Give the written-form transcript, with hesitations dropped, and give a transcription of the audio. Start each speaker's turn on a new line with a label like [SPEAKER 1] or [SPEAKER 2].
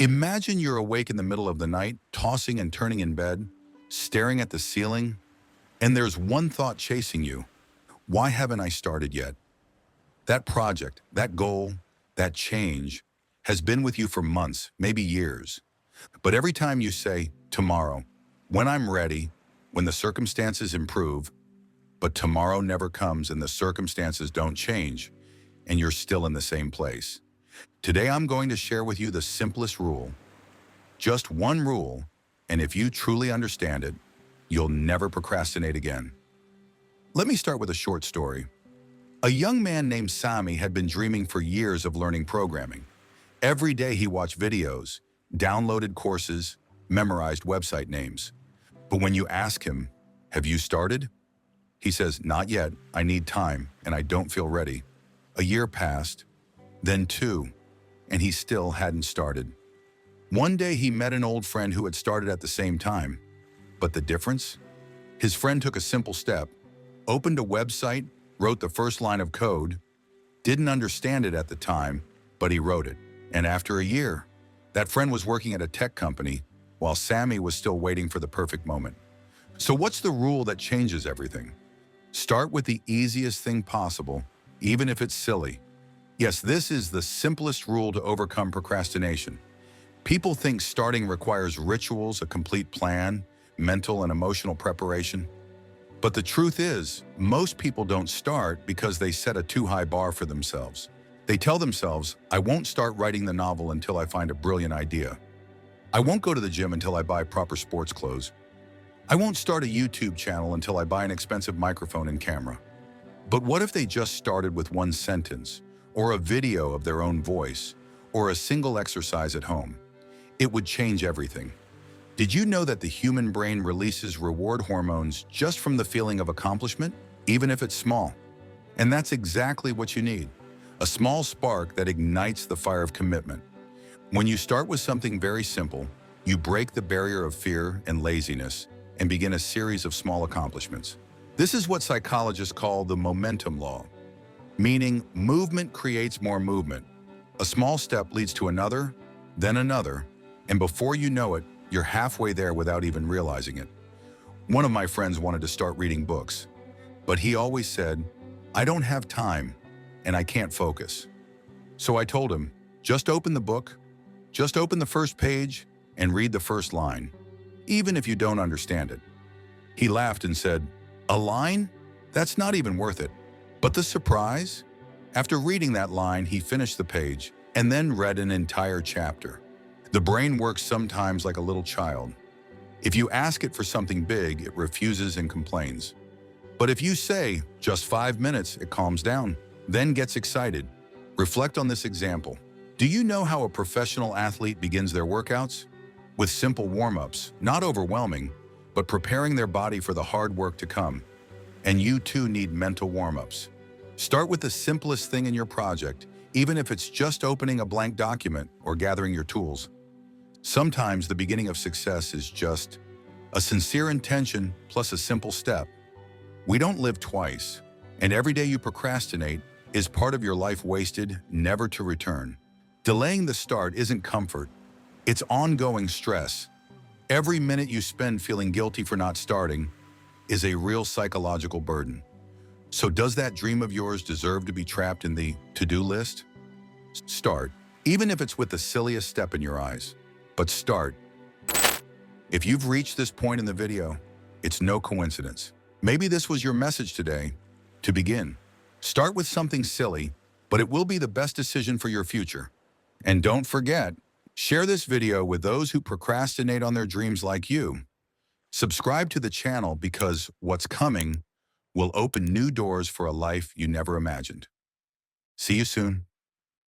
[SPEAKER 1] Imagine you're awake in the middle of the night, tossing and turning in bed, staring at the ceiling, and there's one thought chasing you. Why haven't I started yet? That project, that goal, that change has been with you for months, maybe years. But every time you say, tomorrow, when I'm ready, when the circumstances improve, but tomorrow never comes and the circumstances don't change, and you're still in the same place. Today I'm going to share with you the simplest rule. Just one rule, and if you truly understand it, you'll never procrastinate again. Let me start with a short story. A young man named Sami had been dreaming for years of learning programming. Every day he watched videos, downloaded courses, memorized website names. But when you ask him, have you started? He says, not yet, I need time, and I don't feel ready. A year passed, then two, and he still hadn't started. One day he met an old friend who had started at the same time. But the difference? His friend took a simple step, opened a website, wrote the first line of code, didn't understand it at the time, but he wrote it. And after a year, that friend was working at a tech company while Sami was still waiting for the perfect moment. So what's the rule that changes everything? Start with the easiest thing possible, even if it's silly. Yes, this is the simplest rule to overcome procrastination. People think starting requires rituals, a complete plan, mental and emotional preparation. But the truth is, most people don't start because they set a too high bar for themselves. They tell themselves, I won't start writing the novel until I find a brilliant idea. I won't go to the gym until I buy proper sports clothes. I won't start a YouTube channel until I buy an expensive microphone and camera. But what if they just started with one sentence, or a video of their own voice, or a single exercise at home? It would change everything. Did you know that the human brain releases reward hormones just from the feeling of accomplishment, even if it's small? And that's exactly what you need. A small spark that ignites the fire of commitment. When you start with something very simple, you break the barrier of fear and laziness and begin a series of small accomplishments. This is what psychologists call the momentum law, meaning movement creates more movement. A small step leads to another, then another, and before you know it, you're halfway there without even realizing it. One of my friends wanted to start reading books, but he always said, I don't have time and I can't focus. So I told him, just open the book, just open the first page and read the first line, even if you don't understand it. He laughed and said, a line? That's not even worth it. But the surprise? After reading that line, he finished the page and then read an entire chapter. The brain works sometimes like a little child. If you ask it for something big, it refuses and complains. But if you say, just 5 minutes, it calms down, then gets excited. Reflect on this example. Do you know how a professional athlete begins their workouts? With simple warm-ups, not overwhelming, but preparing their body for the hard work to come. And you too need mental warm-ups. Start with the simplest thing in your project, even if it's just opening a blank document or gathering your tools. Sometimes the beginning of success is just a sincere intention plus a simple step. We don't live twice, and every day you procrastinate is part of your life wasted, never to return. Delaying the start isn't comfort, it's ongoing stress. Every minute you spend feeling guilty for not starting is a real psychological burden. So does that dream of yours deserve to be trapped in the to-do list? Start, even if it's with the silliest step in your eyes. But start. If you've reached this point in the video, it's no coincidence. Maybe this was your message today. To begin, start with something silly, but it will be the best decision for your future. And don't forget, share this video with those who procrastinate on their dreams like you. Subscribe to the channel because what's coming will open new doors for a life you never imagined. See you soon.